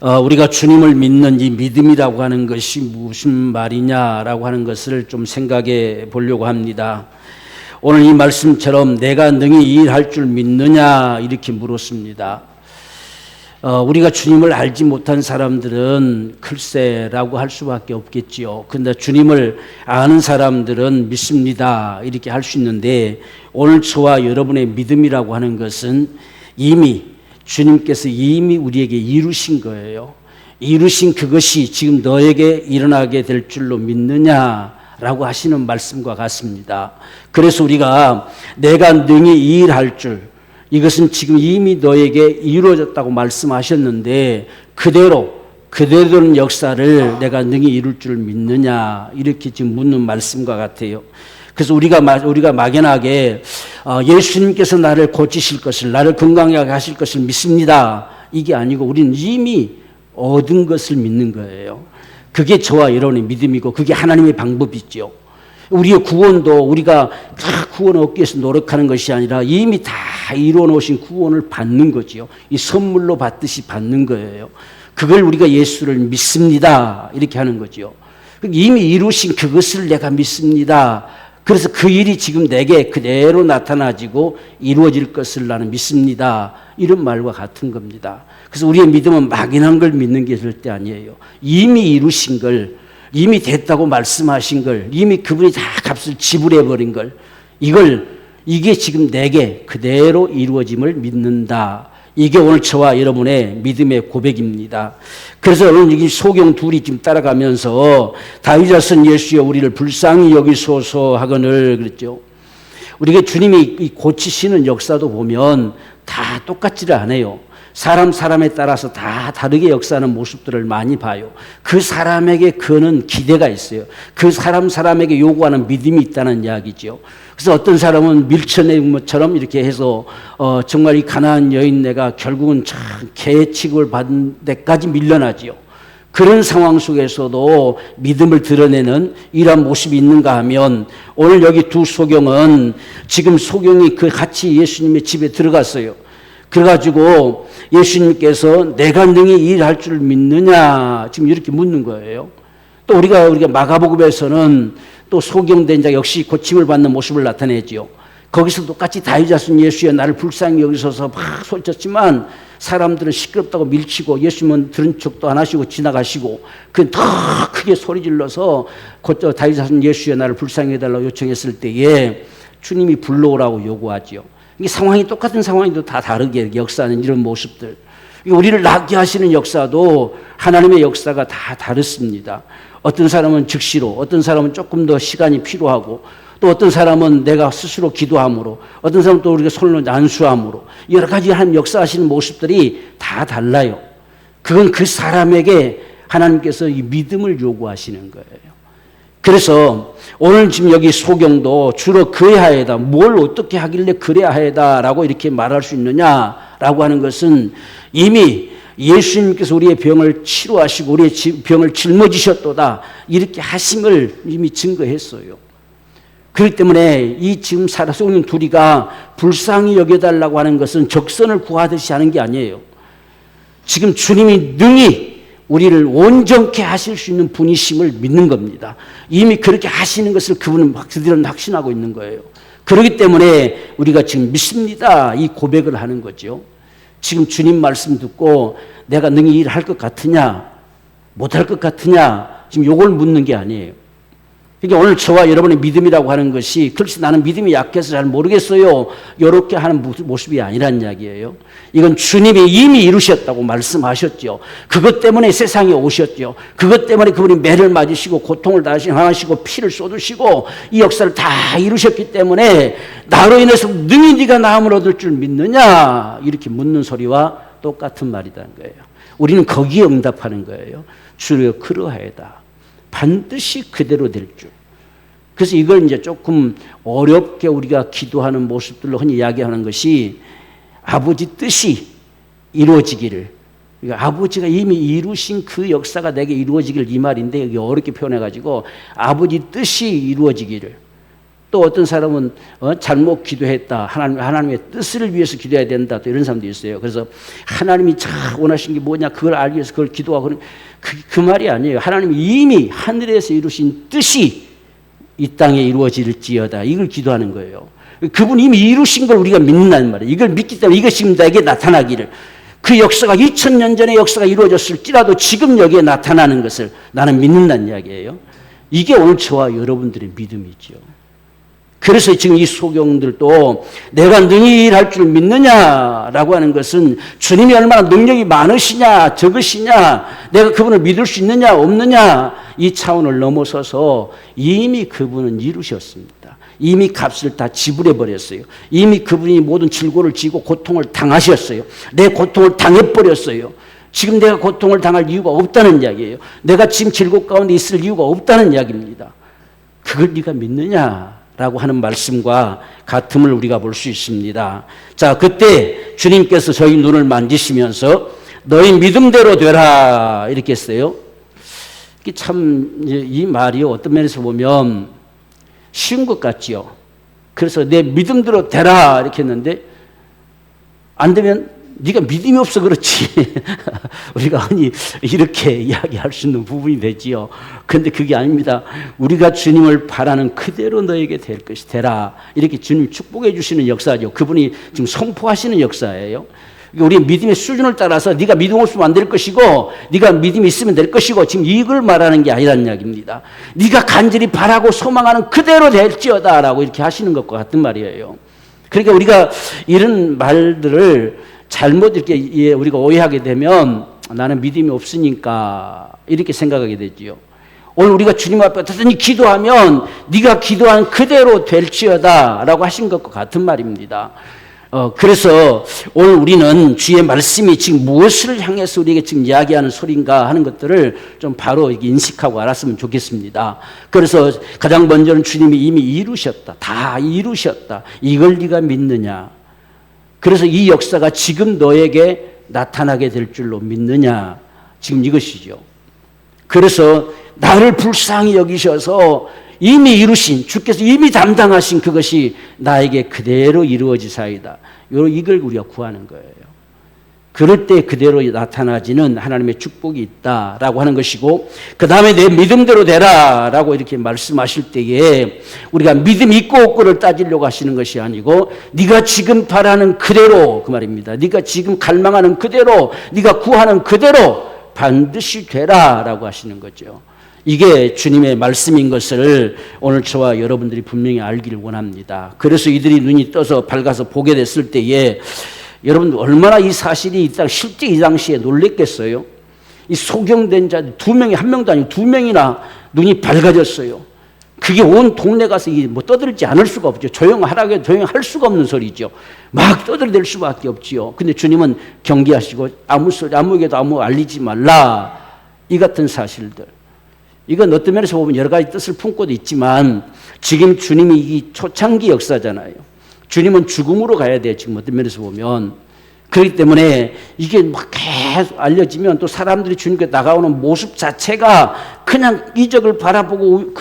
우리가 주님을 믿는 이 믿음이라고 하는 것이 무슨 말이냐라고 하는 것을 좀 생각해 보려고 합니다. 오늘 이 말씀처럼 내가 능히 이 일 할 줄 믿느냐 이렇게 물었습니다. 우리가 주님을 알지 못한 사람들은 글쎄라고 할 수밖에 없겠지요. 그런데 주님을 아는 사람들은 믿습니다 이렇게 할 수 있는데, 오늘 저와 여러분의 믿음이라고 하는 것은 주님께서 이미 우리에게 이루신 거예요. 이루신 그것이 지금 너에게 일어나게 될 줄로 믿느냐라고 하시는 말씀과 같습니다. 그래서 우리가 내가 능히 이 일 할 줄, 이것은 지금 이미 너에게 이루어졌다고 말씀하셨는데 그대로는 역사를 내가 능히 이룰 줄 믿느냐 이렇게 지금 묻는 말씀과 같아요. 그래서 우리가 막연하게 예수님께서 나를 고치실 것을, 나를 건강하게 하실 것을 믿습니다 이게 아니고, 우리는 이미 얻은 것을 믿는 거예요. 그게 저와 여러분의 믿음이고 그게 하나님의 방법이죠. 우리의 구원도 우리가 다 구원을 얻기 위해서 노력하는 것이 아니라 이미 다 이루어 놓으신 구원을 받는 거지요. 이 선물로 받듯이 받는 거예요. 그걸 우리가 예수를 믿습니다 이렇게 하는 거죠. 이미 이루신 그것을 내가 믿습니다. 그래서 그 일이 지금 내게 그대로 나타나지고 이루어질 것을 나는 믿습니다 이런 말과 같은 겁니다. 그래서 우리의 믿음은 막연한 걸 믿는 게 절대 아니에요. 이미 이루신 걸, 이미 됐다고 말씀하신 걸, 이미 그분이 다 값을 지불해 버린 걸, 이게 지금 내게 그대로 이루어짐을 믿는다. 이게 오늘 저와 여러분의 믿음의 고백입니다. 그래서 오늘 여기 소경 둘이 지금 따라가면서 다윗의 선 예수여 우리를 불쌍히 여기소서 하거늘 그랬죠. 우리가 주님이 고치시는 역사도 보면 다 똑같지를 않아요. 사람에 따라서 다 다르게 역사하는 모습들을 많이 봐요. 그 사람에게 그는 기대가 있어요. 그 사람에게 요구하는 믿음이 있다는 이야기죠. 그래서 어떤 사람은 밀천의 것처럼 이렇게 해서 정말 이 가나안 여인네가 결국은 참 개 취급을 받은 데까지 밀려나지요. 그런 상황 속에서도 믿음을 드러내는 이러한 모습이 있는가 하면, 오늘 여기 두 소경은 지금 소경이 같이 예수님의 집에 들어갔어요. 그래가지고 예수님께서 내가 능히 이 일 할 줄 믿느냐 지금 이렇게 묻는 거예요. 또 우리가 마가복음에서는 또 소경된 자 역시 고침을 받는 모습을 나타내지요. 거기서 똑같이 다윗 자손 예수여 나를 불쌍히 여기소서 막 소리쳤지만 사람들은 시끄럽다고 밀치고 예수님은 들은 척도 안 하시고 지나가시고, 그 더 크게 소리 질러서 다윗 자손 예수여 나를 불쌍히 해달라고 요청했을 때에 주님이 불러오라고 요구하지요. 이게 상황이 똑같은 상황인데도 다 다르게 역사하는 이런 모습들. 우리를 낫게 하시는 역사도 하나님의 역사가 다 다릅니다. 어떤 사람은 즉시로, 어떤 사람은 조금 더 시간이 필요하고, 또 어떤 사람은 내가 스스로 기도함으로, 어떤 사람은 또 우리가 손을 안수함으로, 여러 가지 하나님 역사하시는 모습들이 다 달라요. 그건 그 사람에게 하나님께서 이 믿음을 요구하시는 거예요. 그래서 오늘 지금 여기 소경도 주로 그래야 하에다, 뭘 어떻게 하길래 그래야 하에다라고 이렇게 말할 수 있느냐라고 하는 것은 이미 예수님께서 우리의 병을 치료하시고 우리의 병을 짊어지셨도다 이렇게 하심을 이미 증거했어요. 그렇기 때문에 이 지금 소경 둘이가 불쌍히 여겨달라고 하는 것은 적선을 구하듯이 하는 게 아니에요. 지금 주님이 능히 우리를 온전케 하실 수 있는 분이심을 믿는 겁니다. 이미 그렇게 하시는 것을 그들은 확신하고 있는 거예요. 그렇기 때문에 우리가 지금 믿습니다 이 고백을 하는 거죠. 지금 주님 말씀 듣고 내가 능히 일할 것 같으냐 못할 것 같으냐 지금 요걸 묻는 게 아니에요. 그러니까 오늘 저와 여러분의 믿음이라고 하는 것이 글쎄 나는 믿음이 약해서 잘 모르겠어요 이렇게 하는 모습이 아니란 이야기예요. 이건 주님이 이미 이루셨다고 말씀하셨죠. 그것 때문에 세상에 오셨죠. 그것 때문에 그분이 매를 맞으시고 고통을 당하시고 피를 쏟으시고 이 역사를 다 이루셨기 때문에 나로 인해서 능히 네가 나음을 얻을 줄 믿느냐 이렇게 묻는 소리와 똑같은 말이라는 거예요. 우리는 거기에 응답하는 거예요. 주여 그러하여다. 반드시 그대로 될 줄. 그래서 이걸 이제 조금 어렵게 우리가 기도하는 모습들로 흔히 이야기하는 것이 아버지 뜻이 이루어지기를. 그러니까 아버지가 이미 이루신 그 역사가 내게 이루어지기를 이 말인데 여기 어렵게 표현해가지고 아버지 뜻이 이루어지기를. 또 어떤 사람은 잘못 기도했다. 하나님의 뜻을 위해서 기도해야 된다. 또 이런 사람도 있어요. 그래서 하나님이 잘 원하신 게 뭐냐 그걸 알기 위해서 그걸 기도하고 그 말이 아니에요. 하나님이 이미 하늘에서 이루신 뜻이 이 땅에 이루어질지어다. 이걸 기도하는 거예요. 그분이 이미 이루신 걸 우리가 믿는다는 말이에요. 이걸 믿기 때문에 이것이 나에게 나타나기를. 그 역사가 2000년 전의 역사가 이루어졌을지라도 지금 여기에 나타나는 것을 나는 믿는다는 이야기예요. 이게 오늘 저와 여러분들의 믿음이죠. 그래서 지금 이 소경들도 내가 능히 일할 줄 믿느냐라고 하는 것은 주님이 얼마나 능력이 많으시냐 적으시냐 내가 그분을 믿을 수 있느냐 없느냐 이 차원을 넘어서서 이미 그분은 이루셨습니다. 이미 값을 다 지불해 버렸어요. 이미 그분이 모든 질고를 지고 고통을 당하셨어요. 내 고통을 당해버렸어요. 지금 내가 고통을 당할 이유가 없다는 이야기예요. 내가 지금 질고 가운데 있을 이유가 없다는 이야기입니다. 그걸 네가 믿느냐라고 하는 말씀과 같음을 우리가 볼 수 있습니다. 자, 그때 주님께서 저희 눈을 만지시면서 너희 믿음대로 되라 이렇게 했어요. 이게 참 이 말이 어떤 면에서 보면 쉬운 것 같지요. 그래서 내 믿음대로 되라 이렇게 했는데 안 되면 네가 믿음이 없어 그렇지. 우리가 흔히 이렇게 이야기할 수 있는 부분이 되지요. 그런데 그게 아닙니다. 우리가 주님을 바라는 그대로 너에게 될 것이 되라. 이렇게 주님 축복해 주시는 역사죠. 그분이 지금 선포하시는 역사예요. 우리의 믿음의 수준을 따라서 네가 믿음 없으면 안 될 것이고 네가 믿음이 있으면 될 것이고 지금 이걸 말하는 게 아니라는 이야기입니다. 네가 간절히 바라고 소망하는 그대로 될지어다 라고 이렇게 하시는 것과 같은 말이에요. 그러니까 우리가 이런 말들을 잘못 이렇게 우리가 오해하게 되면 나는 믿음이 없으니까 이렇게 생각하게 되지요. 오늘 우리가 주님 앞에 어떻든지 기도하면 네가 기도한 그대로 될지어다 라고 하신 것과 같은 말입니다. 그래서 오늘 우리는 주의 말씀이 지금 무엇을 향해서 우리에게 지금 이야기하는 소리인가 하는 것들을 좀 바로 인식하고 알았으면 좋겠습니다. 그래서 가장 먼저는 주님이 이미 이루셨다. 다 이루셨다. 이걸 네가 믿느냐. 그래서 이 역사가 지금 너에게 나타나게 될 줄로 믿느냐. 지금 이것이죠. 그래서 나를 불쌍히 여기셔서 이미 이루신 주께서 이미 담당하신 그것이 나에게 그대로 이루어지사이다. 이걸 우리가 구하는 거예요. 그럴 때 그대로 나타나지는 하나님의 축복이 있다라고 하는 것이고 그 다음에 내 믿음대로 되라라고 이렇게 말씀하실 때에 우리가 믿음 있고 없고를 따지려고 하시는 것이 아니고 네가 지금 바라는 그대로 그 말입니다. 네가 지금 갈망하는 그대로 네가 구하는 그대로 반드시 되라라고 하시는 거죠. 이게 주님의 말씀인 것을 오늘 저와 여러분들이 분명히 알기를 원합니다. 그래서 이들이 눈이 떠서 밝아서 보게 됐을 때에 여러분 얼마나 이 사실이 이 땅 실제 이 당시에 놀랬겠어요. 이 소경된 자 2명이 1명도 아니고 2명이나 눈이 밝아졌어요. 그게 온 동네 가서 뭐 떠들지 않을 수가 없죠. 조용하라고 해도 조용할 수가 없는 소리죠. 막 떠들될 수밖에 없지요. 근데 주님은 경계하시고 아무에게도 아무 알리지 말라. 이 같은 사실들. 이건 어떤 면에서 보면 여러 가지 뜻을 품고도 있지만 지금 주님이 이 초창기 역사잖아요. 주님은 죽음으로 가야 돼요. 지금 어떤 면에서 보면. 그렇기 때문에 이게 막 계속 알려지면 또 사람들이 주님께 나가오는 모습 자체가 그냥 이적을 바라보고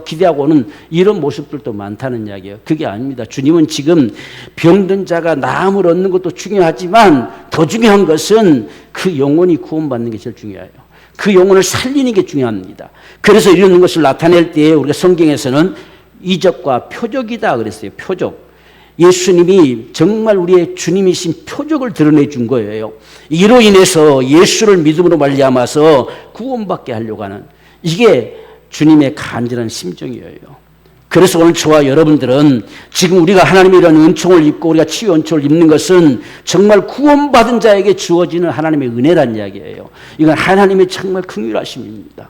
기대하고 오는 이런 모습들도 많다는 이야기예요. 그게 아닙니다. 주님은 지금 병든 자가 나음을 얻는 것도 중요하지만 더 중요한 것은 그 영혼이 구원받는 게 제일 중요해요. 그 영혼을 살리는 게 중요합니다. 그래서 이런 것을 나타낼 때 우리가 성경에서는 이적과 표적이다 그랬어요. 표적. 예수님이 정말 우리의 주님이신 표적을 드러내 준 거예요. 이로 인해서 예수를 믿음으로 말미암아서 구원받게 하려고 하는 이게 주님의 간절한 심정이에요. 그래서 오늘 저와 여러분들은 지금 우리가 하나님의 이런 은총을 입고 우리가 치유 은총을 입는 것은 정말 구원받은 자에게 주어지는 하나님의 은혜란 이야기예요. 이건 하나님의 정말 긍휼하심입니다.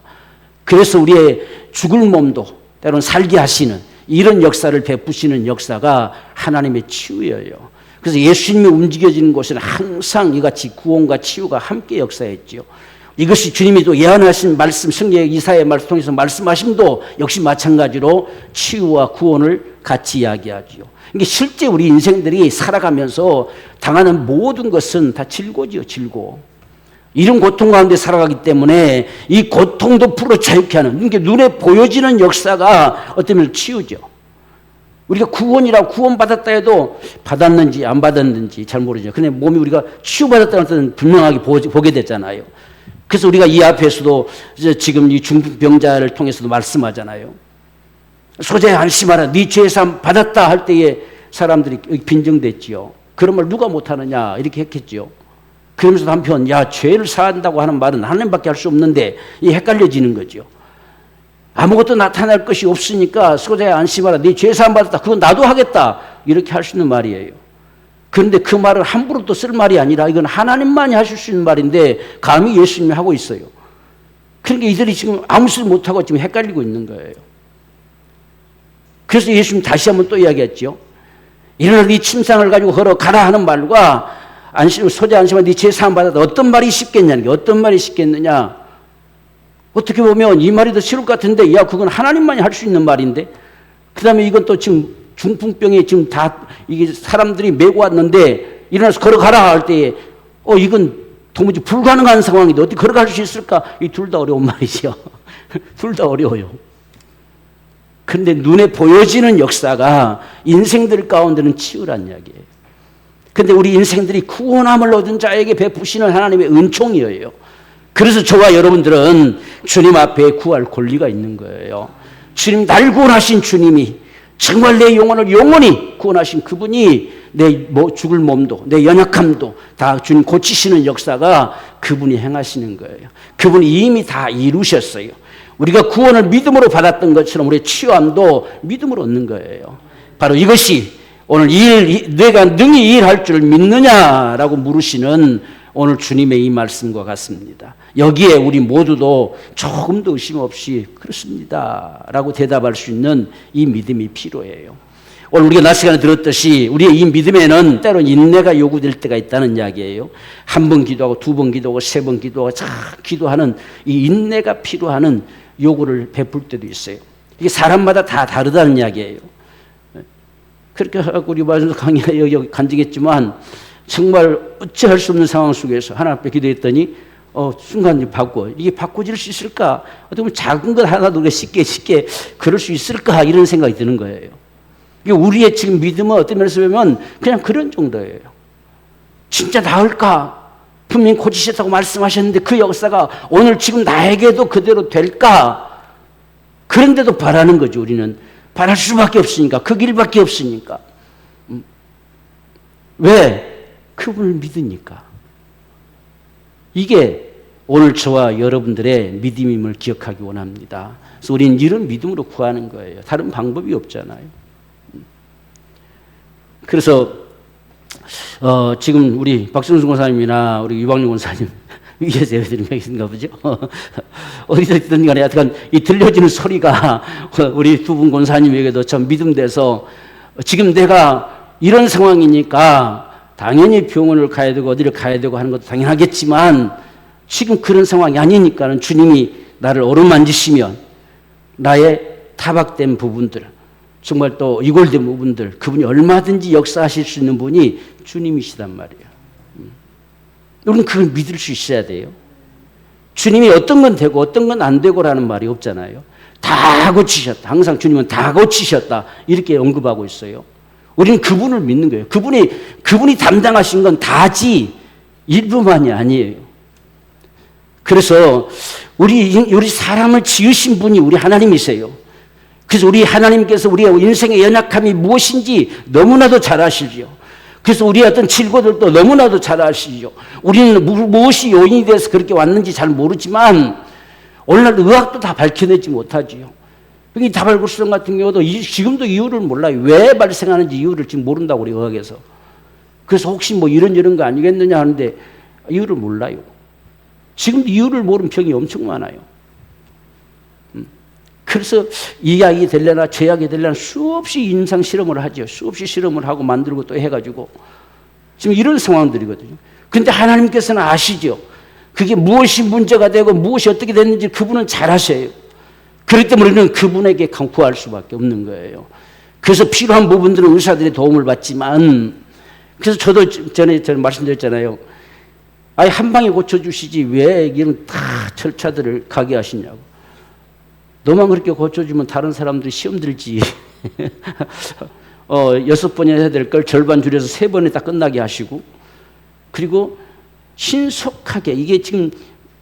그래서 우리의 죽을 몸도 때로는 살게 하시는 이런 역사를 베푸시는 역사가 하나님의 치유예요. 그래서 예수님이 움직여지는 곳에는 항상 이같이 구원과 치유가 함께 역사했지요. 이것이 주님이 또 예언하신 말씀, 성경 이사야의 말씀 통해서 말씀하심도 역시 마찬가지로 치유와 구원을 같이 이야기하지요. 이게 실제 우리 인생들이 살아가면서 당하는 모든 것은 다 질고지요, 질고. 이런 고통 가운데 살아가기 때문에 이 고통도 풀어 자유케 하는, 이게 눈에 보여지는 역사가 어떤 면을 치유죠. 우리가 구원이라고 구원받았다 해도 받았는지 안 받았는지 잘 모르죠. 근데 몸이 우리가 치유받았다는 것은 분명하게 보게 됐잖아요. 그래서 우리가 이 앞에서도 지금 이 중풍병자를 통해서도 말씀하잖아요. 소재에 안심하라. 네 죄사함 받았다 할 때에 사람들이 빈정댔지요. 그런 말 누가 못하느냐 이렇게 했겠죠. 그러면서 한편 야 죄를 사한다고 하는 말은 하나님밖에 할 수 없는데 이 헷갈려지는 거죠. 아무것도 나타날 것이 없으니까 소재에 안심하라. 네 죄사함 받았다. 그건 나도 하겠다. 이렇게 할 수 있는 말이에요. 그런데 그 말을 함부로 또 쓸 말이 아니라 이건 하나님만이 하실 수 있는 말인데 감히 예수님이 하고 있어요. 그러니까 이들이 지금 아무 소리 못하고 지금 헷갈리고 있는 거예요. 그래서 예수님 다시 한번 또 이야기했죠. 일어나 네 침상을 가지고 걸어가라 하는 말과 소재 안심하라 네 죄사함 받았다. 어떤 말이 쉽겠냐는 게 어떤 말이 쉽겠느냐. 어떻게 보면 이 말이 더 쉬울 것 같은데 야 그건 하나님만이 할 수 있는 말인데 그 다음에 이건 또 지금 중풍병에 지금 다 이게 사람들이 메고 왔는데 일어나서 걸어가라 할 때에 이건 도무지 불가능한 상황인데 어떻게 걸어갈 수 있을까? 이 둘 다 어려운 말이죠. 둘 다 어려워요. 그런데 눈에 보여지는 역사가 인생들 가운데는 치유란 이야기예요. 그런데 우리 인생들이 구원함을 얻은 자에게 베푸시는 하나님의 은총이에요. 그래서 저와 여러분들은 주님 앞에 구할 권리가 있는 거예요. 주님 날 구원하신 주님이 정말 내 영혼을 영원히 구원하신 그분이 내 죽을 몸도 내 연약함도 다 주님 고치시는 역사가 그분이 행하시는 거예요. 그분이 이미 다 이루셨어요. 우리가 구원을 믿음으로 받았던 것처럼 우리의 치유함도 믿음으로 얻는 거예요. 바로 이것이 오늘 내가 능히 일할 줄 믿느냐라고 물으시는 오늘 주님의 이 말씀과 같습니다. 여기에 우리 모두도 조금도 의심 없이 그렇습니다 라고 대답할 수 있는 이 믿음이 필요해요. 오늘 우리가 낮 시간에 들었듯이 우리의 이 믿음에는 때로는 인내가 요구될 때가 있다는 이야기예요. 한 번 기도하고 두 번 기도하고 세 번 기도하고 기도하는 이 인내가 필요한 요구를 베풀 때도 있어요. 이게 사람마다 다 다르다는 이야기예요. 그렇게 하고 우리 말씀 강의가 여기 간증했지만 정말 어찌할 수 없는 상황 속에서 하나님 앞에 기도했더니 순간 바꿔. 이게 바꿔질 수 있을까? 어떻게 보면 작은 것 하나도 쉽게 그럴 수 있을까? 이런 생각이 드는 거예요. 이게 우리의 지금 믿음은 어떤 면에서 보면 그냥 그런 정도예요. 진짜 나을까? 분명히 고치셨다고 말씀하셨는데 그 역사가 오늘 지금 나에게도 그대로 될까? 그런데도 바라는 거죠. 우리는 바랄 수밖에 없으니까. 그 길밖에 없으니까. 왜? 그분을 믿으니까. 이게 오늘 저와 여러분들의 믿음임을 기억하기 원합니다. 그래서 우리는 이런 믿음으로 구하는 거예요. 다른 방법이 없잖아요. 그래서 지금 우리 박성수 권사님이나 우리 유방룡 권사님 위에서 예배드리는 게 있는가 보죠. 어디서 있든 간에 하여튼 이 들려지는 소리가 우리 두 분 권사님에게도 참 믿음돼서 지금 내가 이런 상황이니까 당연히 병원을 가야 되고 어디를 가야 되고 하는 것도 당연하겠지만 지금 그런 상황이 아니니까는 주님이 나를 어루만지시면 나의 타박된 부분들 정말 또 이골된 부분들 그분이 얼마든지 역사하실 수 있는 분이 주님이시단 말이에요. 우리는 그걸 믿을 수 있어야 돼요. 주님이 어떤 건 되고 어떤 건 안 되고라는 말이 없잖아요. 다 고치셨다. 항상 주님은 다 고치셨다. 이렇게 언급하고 있어요. 우리는 그분을 믿는 거예요. 그분이 담당하신 건 다지 일부만이 아니에요. 그래서 우리 사람을 지으신 분이 우리 하나님이세요. 그래서 우리 하나님께서 우리의 인생의 연약함이 무엇인지 너무나도 잘 아시죠. 그래서 우리의 어떤 질고들도 너무나도 잘 아시죠. 우리는 무엇이 요인이 돼서 그렇게 왔는지 잘 모르지만 오늘날 의학도 다 밝혀내지 못하지요. 이 다발골수증 같은 경우도 지금도 이유를 몰라요. 왜 발생하는지 이유를 지금 모른다고 우리 의학에서. 그래서 혹시 뭐 이런 거 아니겠느냐 하는데 이유를 몰라요. 지금도 이유를 모르는 병이 엄청 많아요. 그래서 이 약이 되려나 저 약이 되려나 수없이 임상 실험을 하죠. 수없이 실험을 하고 만들고 또 해가지고 지금 이런 상황들이거든요. 그런데 하나님께서는 아시죠. 그게 무엇이 문제가 되고 무엇이 어떻게 됐는지 그분은 잘 아셔요. 그렇기 때문에 우리는 그분에게 구할 수밖에 없는 거예요. 그래서 필요한 부분들은 의사들의 도움을 받지만 그래서 저도 전에 말씀드렸잖아요. 아예 한 방에 고쳐주시지 왜 이런 다 절차들을 가게 하시냐고. 너만 그렇게 고쳐주면 다른 사람들이 시험 들지. 6번이나 해야 될 걸 절반 줄여서 3번에 다 끝나게 하시고, 그리고 신속하게, 이게 지금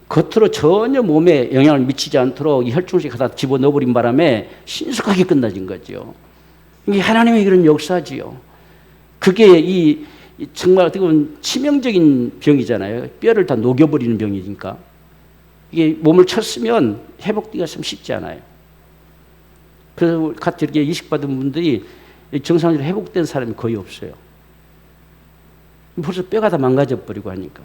겉으로 전혀 몸에 영향을 미치지 않도록 이 혈중식 갖다 집어넣어버린 바람에 신속하게 끝나진 거죠. 이게 하나님의 그런 역사지요. 그게 정말 어떻게 보면 치명적인 병이잖아요. 뼈를 다 녹여버리는 병이니까. 이게 몸을 쳤으면 회복되기가 참 쉽지 않아요. 그래서 같이 이렇게 이식받은 분들이 정상적으로 회복된 사람이 거의 없어요. 벌써 뼈가 다 망가져버리고 하니까.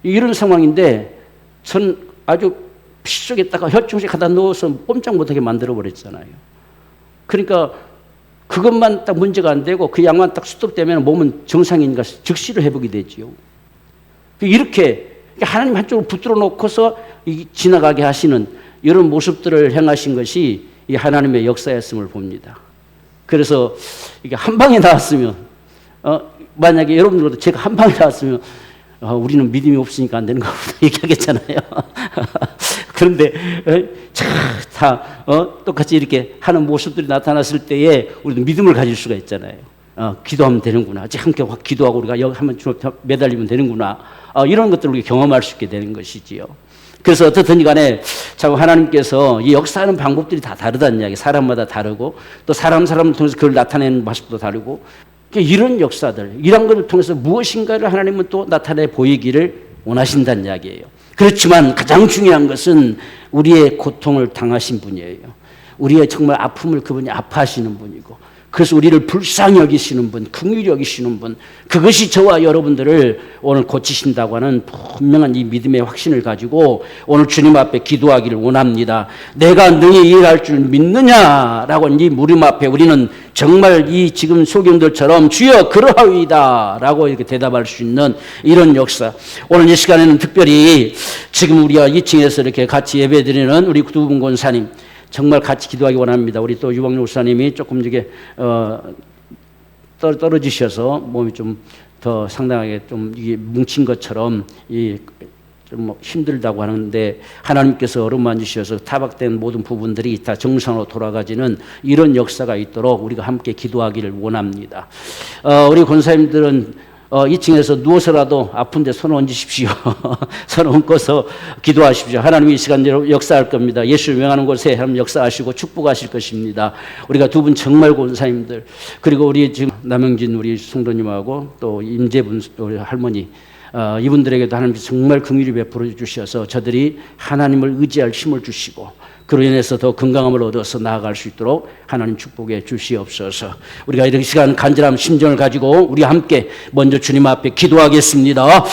이런 상황인데, 전 아주 피 속에다가 혈중식 갖다 넣어서 꼼짝 못하게 만들어버렸잖아요. 그러니까 그것만 딱 문제가 안 되고 그 양만 딱 수습되면 몸은 정상이니까 즉시로 회복이 되지요. 이렇게 하나님 한쪽으로 붙들어 놓고서 지나가게 하시는 이런 모습들을 행하신 것이 이 하나님의 역사였음을 봅니다. 그래서 이게 한 방에 나왔으면, 만약에 여러분들도 제가 한 방에 나왔으면 우리는 믿음이 없으니까 안 되는 거구나 얘기하겠잖아요. 그런데 다 똑같이 이렇게 하는 모습들이 나타났을 때에 우리도 믿음을 가질 수가 있잖아요. 기도하면 되는구나. 함께 기도하고 우리가 여기 한번 매달리면 되는구나. 이런 것들을 우리가 경험할 수 있게 되는 것이지요. 그래서 어떻든 간에 참 하나님께서 이 역사하는 방법들이 다 다르다는 이야기. 사람마다 다르고 또 사람을 통해서 그걸 나타내는 모습도 다르고, 이런 역사들, 이런 것을 통해서 무엇인가를 하나님은 또 나타내 보이기를 원하신다는 이야기예요. 그렇지만 가장 중요한 것은 우리의 고통을 당하신 분이에요. 우리의 정말 아픔을 그분이 아파하시는 분이고, 그래서 우리를 불쌍히 여기시는 분, 긍휼히 여기시는 분, 그것이 저와 여러분들을 오늘 고치신다고 하는 분명한 이 믿음의 확신을 가지고 오늘 주님 앞에 기도하기를 원합니다. 내가 능히 일할 줄 믿느냐라고 이 무림 앞에 우리는 정말 이 지금 소경들처럼 주여 그러하이다 라고 이렇게 대답할 수 있는 이런 역사. 오늘 이 시간에는 특별히 지금 우리가 2층에서 이렇게 같이 예배드리는 우리 두 분 권사님, 정말 같이 기도하기 원합니다. 우리 또 유광룡 목사님이 조금 이게 떨어지셔서 몸이 좀 더 상당하게 좀 이게 뭉친 것처럼 좀 힘들다고 하는데, 하나님께서 어루만져 주셔서 타박된 모든 부분들이 다 정상으로 돌아가지는 이런 역사가 있도록 우리가 함께 기도하기를 원합니다. 우리 권사님들은 2층에서 누워서라도 아픈데 손을 얹으십시오. 손을 얹고서 기도하십시오. 하나님이 이 시간 역사할 겁니다. 예수를 명하는 곳에 하나님 역사하시고 축복하실 것입니다. 우리가 두 분 정말 권사님들, 그리고 우리 지금 남영진 우리 성도님하고 또 임재분 우리 할머니, 이분들에게도 하나님께서 정말 긍휼히 베풀어 주셔서 저들이 하나님을 의지할 힘을 주시고, 그로 인해서 더 건강함을 얻어서 나아갈 수 있도록 하나님 축복해 주시옵소서. 우리가 이런 시간 간절한 심정을 가지고 우리 함께 먼저 주님 앞에 기도하겠습니다.